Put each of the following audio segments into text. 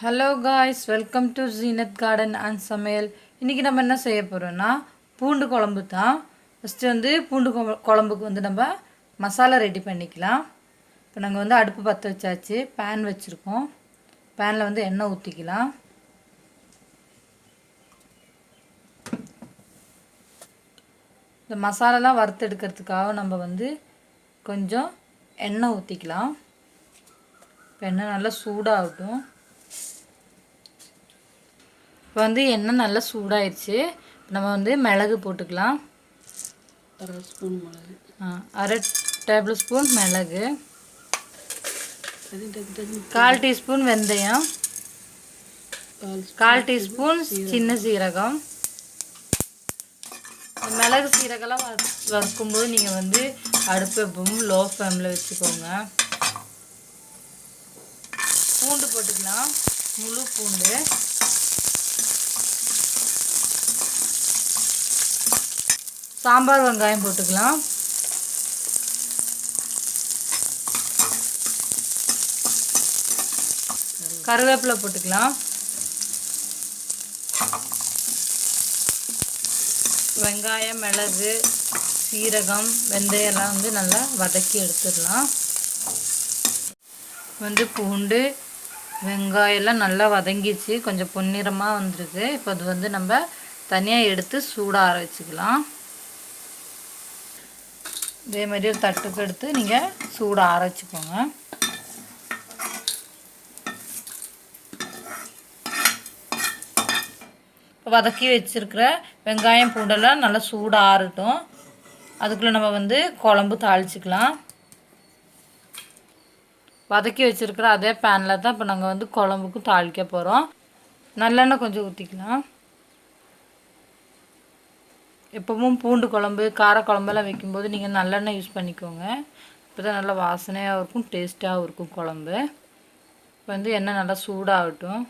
Hello guys, welcome to Zeenat garden and சமையல். இன்றைக்கி நம்ம என்ன செய்ய போகிறோன்னா பூண்டு குழம்பு தான். ஃபஸ்ட்டு வந்து பூண்டு குழம்புக்கு வந்து நம்ம மசாலா ரெடி பண்ணிக்கலாம். இப்போ நாங்கள் வந்து அடுப்பு பற்ற வச்சாச்சு, பேன் வச்சுருக்கோம். பேனில் வந்து எண்ணெய் ஊற்றிக்கலாம். இந்த மசாலாலாம் வறுத்தெடுக்கிறதுக்காக நம்ம வந்து கொஞ்சம் எண்ணெய் ஊற்றிக்கலாம். இப்போ எண்ணெய் நல்லா சூடாகட்டும். இப்போ வந்து எண்ணெய் நல்லா சூடாயிடுச்சு. நம்ம வந்து மிளகு போட்டுக்கலாம். அரை ஸ்பூன் மிளகு, அரை டேபிள் ஸ்பூன் மிளகு, 1/4 டீஸ்பூன் வெந்தயம், 1/4 டீஸ்பூன் சின்ன சீரகம். மிளகு சீரகம்லாம் வறுக்கும்போது நீங்கள் வந்து அடுப்பு எப்பவும் லோ ஃப்ளேமில் வச்சுக்கோங்க. பூண்டு போட்டுக்கலாம், முழு பூண்டு. சாம்பார் வெங்காயம் போட்டுக்கலாம். கருவேப்பிலை போட்டுக்கலாம். வெங்காயம், மிளகு, சீரகம், வெந்தயம் எல்லாம் வந்து நல்லா வதக்கி எடுத்துடலாம். வந்து பூண்டு வெங்காயம் எல்லாம் நல்லா வதங்கிச்சு, கொஞ்சம் பொன்னிறமாக வந்துருக்கு. இப்போ அது வந்து நம்ம தனியாக எடுத்து சூடாக ஆற வச்சுக்கலாம். இதே மாதிரி ஒரு தட்டுக்கு எடுத்து நீங்கள் சூடாக ஆற வச்சுக்கோங்க. வதக்கி வச்சுருக்கிற வெங்காயம் பூண்டெல்லாம் நல்லா சூடாக ஆறட்டும். அதுக்குள்ளே நம்ம வந்து குழம்பு தாளிச்சிக்கலாம். வதக்கி வச்சுருக்கிற அதே பேனில் தான் இப்போ நாங்கள் வந்து குழம்புக்கு தாளிக்க போகிறோம். நல்லெண்ணெய் கொஞ்சம் ஊற்றிக்கலாம். எப்பவும் பூண்டு குழம்பு, கார குழம்பெல்லாம் வைக்கும்போது நீங்கள் நல்லெண்ணெய் யூஸ் பண்ணிக்கோங்க. இப்போ தான் நல்லா வாசனையாகவும் இருக்கும், டேஸ்ட்டாகவும் இருக்கும் குழம்பு. இப்போ வந்து எண்ணெய் நல்லா சூடாகட்டும்.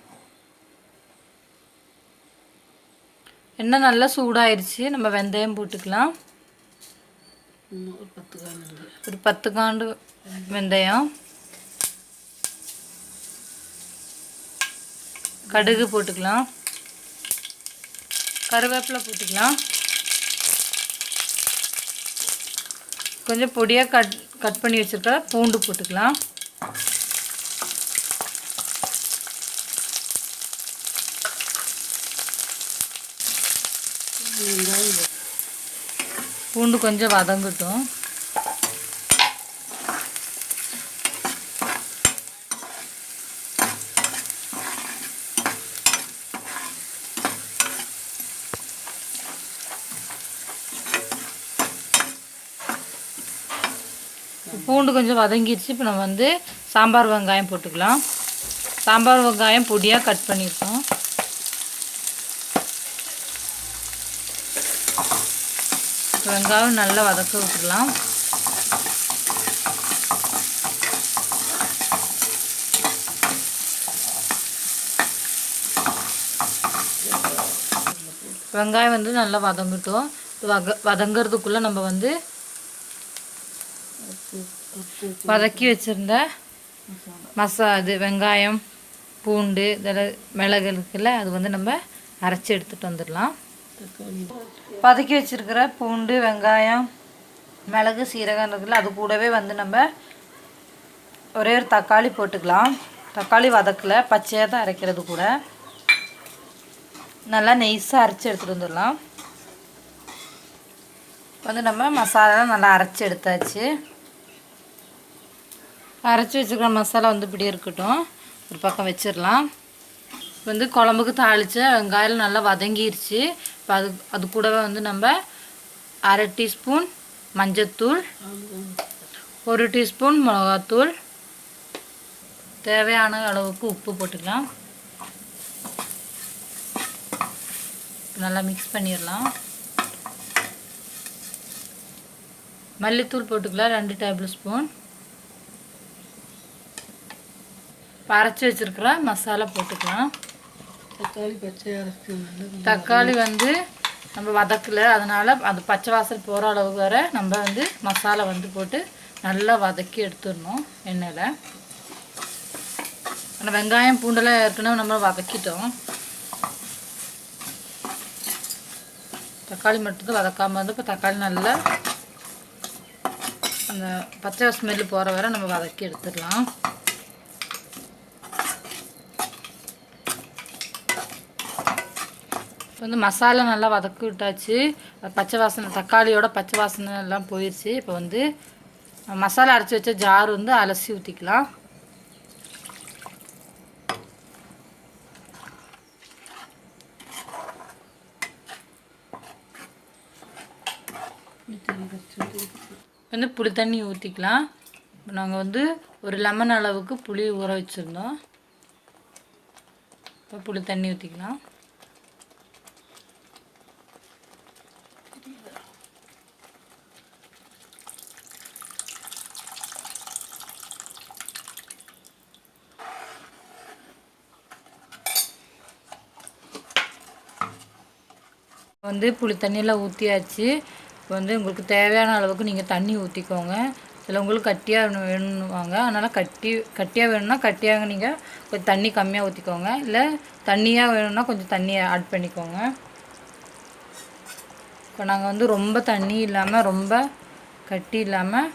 எண்ணெய் நல்லா சூடாயிருச்சு. நம்ம வெந்தயம் போட்டுக்கலாம். ஒரு 10 காண்டு வெந்தயம். கடுகு போட்டுக்கலாம். கருவேப்பிலை போட்டுக்கலாம். கொஞ்சம் பொடியாக கட் பண்ணி வச்சுருக்க பூண்டு போட்டுக்கலாம். பூண்டு கொஞ்சம் வதங்கட்டும். பூண்டு கொஞ்சம் வதங்கிடுச்சு. இப்போ நம்ம வந்து சாம்பார் வெங்காயம் போட்டுக்கலாம். சாம்பார் வெங்காயம் பொடியாக கட் பண்ணியிருக்கோம். வெங்காயம் நல்லா வதக்க விட்டுடலாம். வெங்காயம் வந்து நல்லா வதங்கட்டும். வதங்கிறதுக்குள்ளே நம்ம வந்து வதக்கி வச்சுருந்த இது வெங்காயம், பூண்டு, இதெல்லாம் மிளகு இருக்குல்ல, அது வந்து நம்ம அரைச்சி எடுத்துகிட்டு வந்துடலாம். வதக்கி வச்சுருக்கிற பூண்டு, வெங்காயம், மிளகு, சீரகம் இருக்குல்ல, அது கூடவே வந்து நம்ம ஒரே ஒரு தக்காளி போட்டுக்கலாம். தக்காளி வதக்கலை, பச்சையாக தான் அரைக்கிறது. கூட நல்லா நெய்ஸாக அரைச்சி எடுத்துகிட்டு வந்துடலாம். வந்து நம்ம மசாலாலாம் நல்லா அரைச்சி எடுத்தாச்சு. அரைச்சி வச்சுக்கிற மசாலா வந்து இப்படி இருக்கட்டும், ஒரு பக்கம் வச்சிடலாம். வந்து குழம்புக்கு தாளித்த வெங்காயம் நல்லா வதங்கிருச்சு. இப்போ அது கூடவே வந்து நம்ம அரை டீஸ்பூன் மஞ்சத்தூள், 1 டீஸ்பூன் மிளகாத்தூள், தேவையான அளவுக்கு உப்பு போட்டுக்கலாம். நல்லா மிக்ஸ் பண்ணிடலாம். மல்லித்தூள் போட்டுக்கலாம், 2 டேபிள் ஸ்பூன். அரைச்சி வச்சுருக்கிற மசாலா போட்டுக்கலாம். தக்காளி வந்து நம்ம வதக்கலை, அதனால் அது பச்சை வாசல் போகிற அளவுக்கு வர நம்ம வந்து மசாலா வந்து போட்டு நல்லா வதக்கி எடுத்துடணும் எண்ணெயில். ஆனால் வெங்காயம் பூண்டெல்லாம் ஏற்கனவே நம்ம வதக்கிட்டோம். தக்காளி மட்டும் வதக்காமல் வந்து இப்போ தக்காளி நல்லா அந்த பச்சை ஸ்மெல்லு போகிற வரை நம்ம வதக்கி எடுத்துடலாம். இப்போ வந்து மசாலா நல்லா வதக்கி விட்டாச்சு. பச்சை வாசனை தக்காளியோட பச்சை வாசனை எல்லாம் போயிடுச்சு. இப்போ வந்து மசாலா அரைச்சி வச்ச ஜார் வந்து அலசி ஊற்றிக்கலாம். வந்து புளி தண்ணி ஊற்றிக்கலாம். நாங்கள் வந்து ஒரு லெமன் அளவுக்கு புளி ஊற வச்சுருந்தோம். இப்போ புளி தண்ணி ஊற்றிக்கலாம். வந்து புளி தண்ணியெல்லாம் ஊற்றியாச்சு. இப்போ வந்து உங்களுக்கு தேவையான அளவுக்கு நீங்கள் தண்ணி ஊற்றிக்கோங்க. இதில் உங்களுக்கு கட்டியாக வேணுவாங்க, அதனால் கட்டியாக வேணும்னா கட்டியாக நீங்கள் கொஞ்சம் தண்ணி கம்மியாக ஊற்றிக்கோங்க. இல்லை தண்ணியாக வேணும்னா கொஞ்சம் தண்ணியை ஆட் பண்ணிக்கோங்க. இப்போ நாங்கள் வந்து ரொம்ப தண்ணி இல்லாமல் ரொம்ப கட்டி இல்லாமல்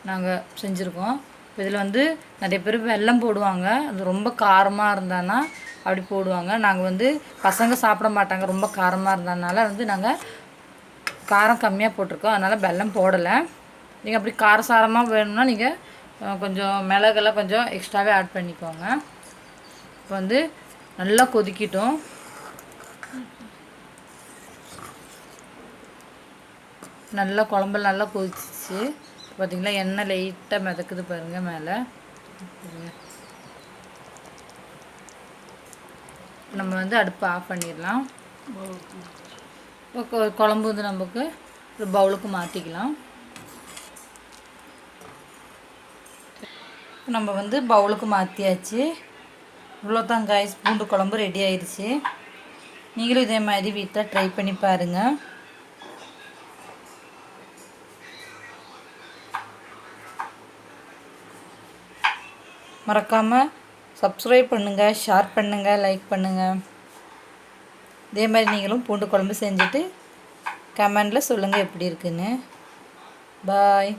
நாங்கள் செஞ்சுருக்கோம். இப்போ இதில் வந்து நிறைய பேர் வெல்லம் போடுவாங்க, அது ரொம்ப காரமாக இருந்தானா அப்படி போடுவாங்க. நாங்கள் வந்து பசங்க சாப்பிட மாட்டாங்க ரொம்ப காரமாக இருந்ததுனால வந்து நாங்கள் காரம் கம்மியாக போட்டிருக்கோம், அதனால் வெல்லம் போடலை. நீங்கள் அப்படி காரசாரமாக வேணும்னா நீங்கள் கொஞ்சம் மிளகெல்லாம் கொஞ்சம் எக்ஸ்ட்ராவே ஆட் பண்ணிக்கோங்க. இப்போ வந்து நல்லா கொதிக்கிட்டோம். நல்லா குழம்பு நல்லா கொதிச்சிச்சு. பார்த்திங்களா எண்ணெய் லைட்டாக மிதக்குது பாருங்கள் மேலே. நம்ம வந்து அடுப்பு ஆஃப் பண்ணிடலாம். குழம்பு வந்து நமக்கு ஒரு பவுலுக்கு மாற்றிக்கலாம். நம்ம வந்து பவுலுக்கு மாற்றியாச்சு. இவ்வளோதான் காய்ஸ், பூண்டு குழம்பு ரெடி ஆயிடுச்சு. நீங்களும் இதே மாதிரி வீட்டில் ட்ரை பண்ணி பாருங்கள். மறக்காமல் சப்ஸ்கிரைப் பண்ணுங்கள், ஷேர் பண்ணுங்கள், லைக் பண்ணுங்கள். இதே மாதிரி நீங்களும் பூண்டு குழம்பு செஞ்சுட்டு கமெண்டில் சொல்லுங்கள் எப்படி இருக்குன்னு. பாய்.